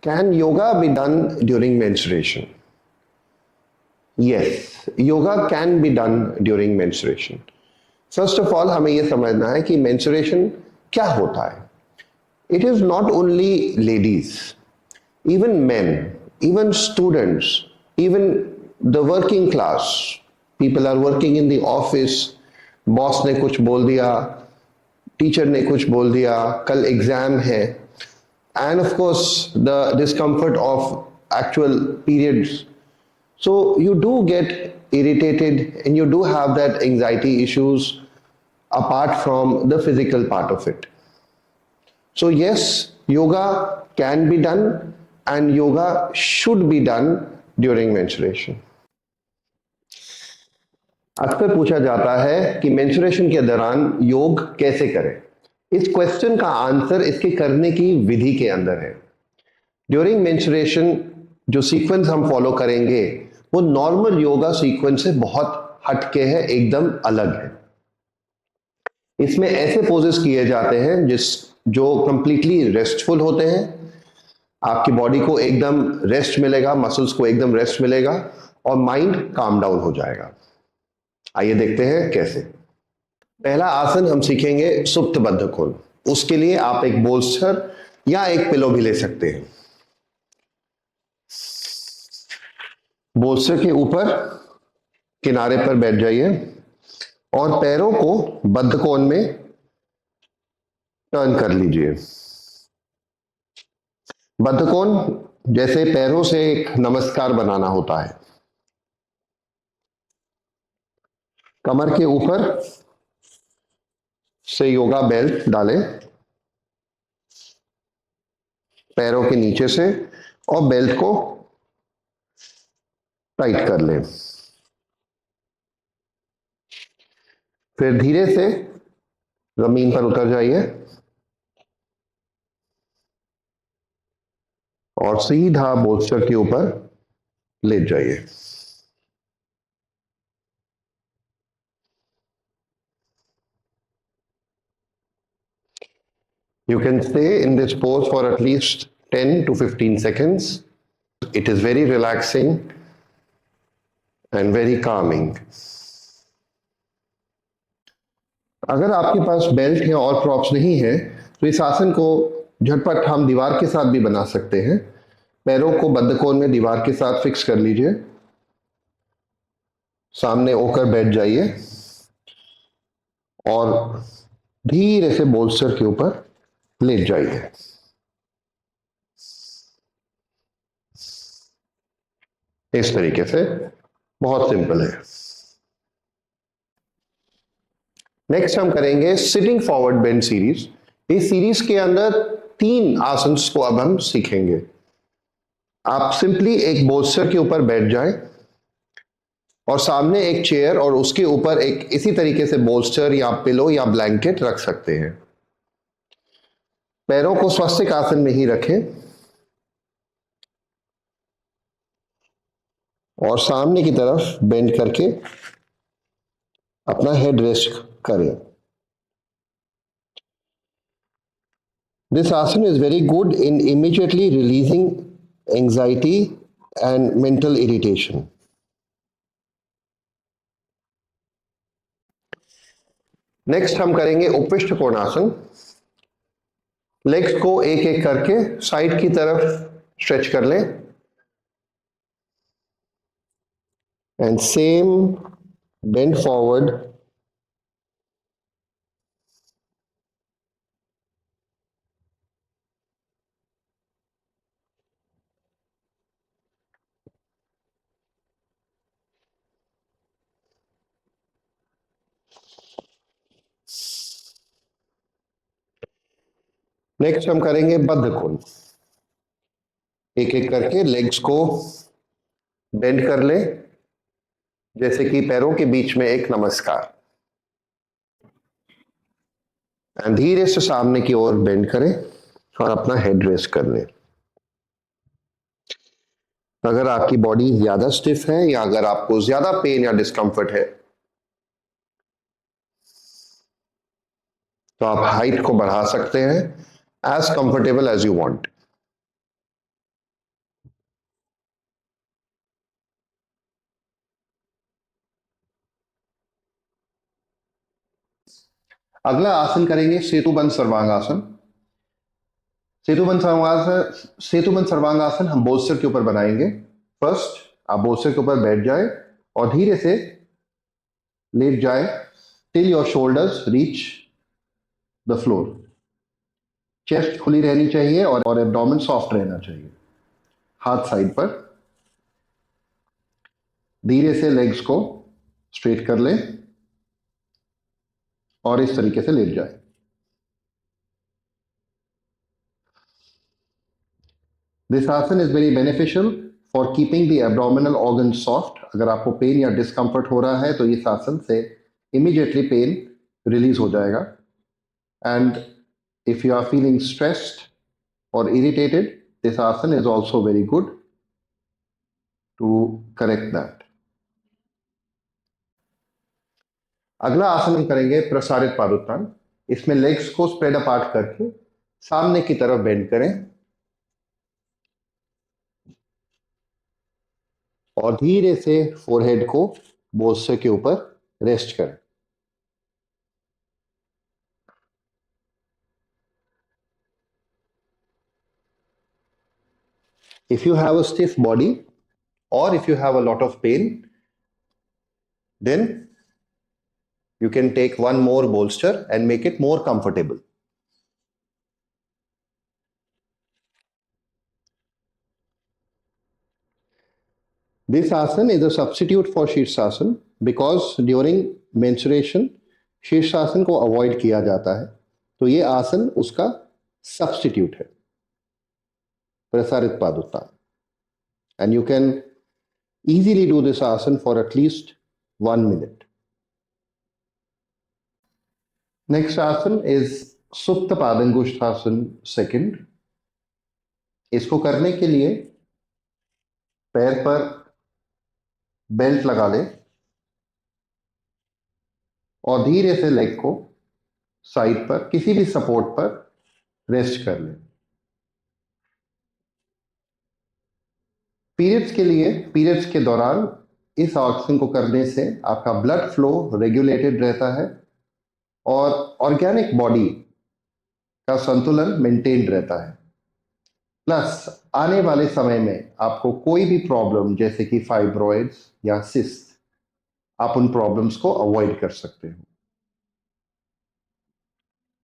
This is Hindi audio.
Can yoga be done during menstruation? Yes, yoga can be done during menstruation. First of all, हमें ये समझना है कि menstruation क्या होता है. It is not only ladies, even men, even students, even the working class. People are working in the office. Boss ने कुछ बोल दिया, टीचर ने कुछ बोल दिया, कल एग्जाम है, and of course the discomfort of actual periods. So you do get irritated and you do have that anxiety issues apart from the physical part of it. So yes, yoga can be done and yoga should be done during menstruation. अक्सर पूछा जाता है कि मेंस्ट्रुएशन के दौरान योग कैसे करें. इस क्वेश्चन का आंसर इसके करने की विधि के अंदर है. ड्यूरिंग मेंस्ट्रुएशन जो सीक्वेंस हम फॉलो करेंगे वो नॉर्मल योगा सीक्वेंस से बहुत हटके है, एकदम अलग है. इसमें ऐसे पोजेस किए जाते हैं जो कंप्लीटली रेस्टफुल होते हैं. आपकी बॉडी को एकदम रेस्ट मिलेगा, मसल्स को एकदम रेस्ट मिलेगा और माइंड काम डाउन हो जाएगा. आइए देखते हैं कैसे. पहला आसन हम सीखेंगे सुप्त बद्ध कोण. उसके लिए आप एक बोल्स्टर या एक पिलो भी ले सकते हैं. बोल्स्टर के ऊपर किनारे पर बैठ जाइए और पैरों को बद्ध कोण में टर्न कर लीजिए. बद्ध कोण जैसे पैरों से एक नमस्कार बनाना होता है. कमर के ऊपर से योगा बेल्ट डालें, पैरों के नीचे से, और बेल्ट को टाइट कर लें. फिर धीरे से जमीन पर उतर जाइए और सीधा बोल्स्टर के ऊपर लेट जाइए. You can stay in this pose for at least 10 to 15 seconds. It is very relaxing and very calming. अगर आपके पास बेल्ट या और प्रॉप्स नहीं है तो इस आसन को झटपट हम दीवार के साथ भी बना सकते हैं. पैरों को बद्ध कोण में दीवार के साथ फिक्स कर लीजिए, सामने होकर बैठ जाइए और धीरे से बोल्स्टर के ऊपर लेट जाइए. इस तरीके से बहुत सिंपल है. नेक्स्ट हम करेंगे सिटिंग फॉरवर्ड बेंड सीरीज. इस सीरीज के अंदर 3 आसन को अब हम सीखेंगे. आप सिंपली एक बोल्स्टर के ऊपर बैठ जाएं और सामने एक चेयर और उसके ऊपर एक इसी तरीके से बोल्स्टर या पिलो या ब्लैंकेट रख सकते हैं. पैरों को स्वस्तिक आसन में ही रखें और सामने की तरफ बेंड करके अपना हेड रेस्ट करें. This asana is very good in immediately releasing anxiety and mental irritation. Next हम करेंगे उपविष्ट कोणासन. लेग्स को एक एक करके साइड की तरफ स्ट्रेच कर लें and same bend forward. Next हम करेंगे बद्ध कोण. एक एक करके लेग्स को बेंड कर ले जैसे कि पैरों के बीच में एक नमस्कार. एंड धीरे से सामने की ओर बेंड करें और अपना हेड रेस्ट कर लें. अगर आपकी बॉडी ज्यादा स्टिफ है या अगर आपको ज्यादा पेन या डिस्कंफर्ट है तो आप हाइट को बढ़ा सकते हैं as comfortable as you want. अगला आसन करेंगे सेतुबंध सर्वांगासन। सेतुबंध सर्वांगासन हम बोलस्टर के ऊपर बनाएंगे। फर्स्ट आप बोलस्टर के ऊपर बैठ जाए और धीरे से लेट जाए till your shoulders reach the floor. Chest खुली रहनी चाहिए और एब्डोमेन सॉफ्ट रहना चाहिए। हाथ साइड पर, धीरे से लेग्स को स्ट्रेट कर लें और इस तरीके से लेट जाए। दिस आसन is very beneficial for keeping the abdominal organ soft. अगर आपको पेन या डिस्कंफर्ट हो रहा है तो इस आसन से इमीडिएटली पेन रिलीज हो जाएगा। And if you are feeling stressed or irritated, this asana is also very good to correct that. अगला आसन हम करेंगे प्रसारित पादोत्तान। इसमें लेग्स को स्प्रेड अपार्ट करके सामने की तरफ बेंड करें और धीरे से फोरहेड को बोलस्टर के ऊपर रेस्ट करें। If you have a stiff body or if you have a lot of pain, then you can take one more bolster and make it more comfortable. This asana is a substitute for Shirsasana because during menstruation शीर्षासन को अवॉइड किया जाता है, तो ये आसन उसका सब्स्टिट्यूट है, प्रसारित पादोत्तान। And you can easily do this asana for at least 1 minute. Next asana is Supta Padangushthasana second. इसको करने के लिए पैर पर बेल्ट लगा लें और धीरे से लेग को साइड पर किसी भी सपोर्ट पर रेस्ट कर लें। पीरियड्स के दौरान इस आसन को करने से आपका ब्लड फ्लो रेगुलेटेड रहता है और ऑर्गेनिक बॉडी का संतुलन मेंटेन रहता है। प्लस आने वाले समय में आपको कोई भी प्रॉब्लम जैसे कि फाइब्रॉइड्स या सिस्ट, आप उन प्रॉब्लम्स को अवॉइड कर सकते हो।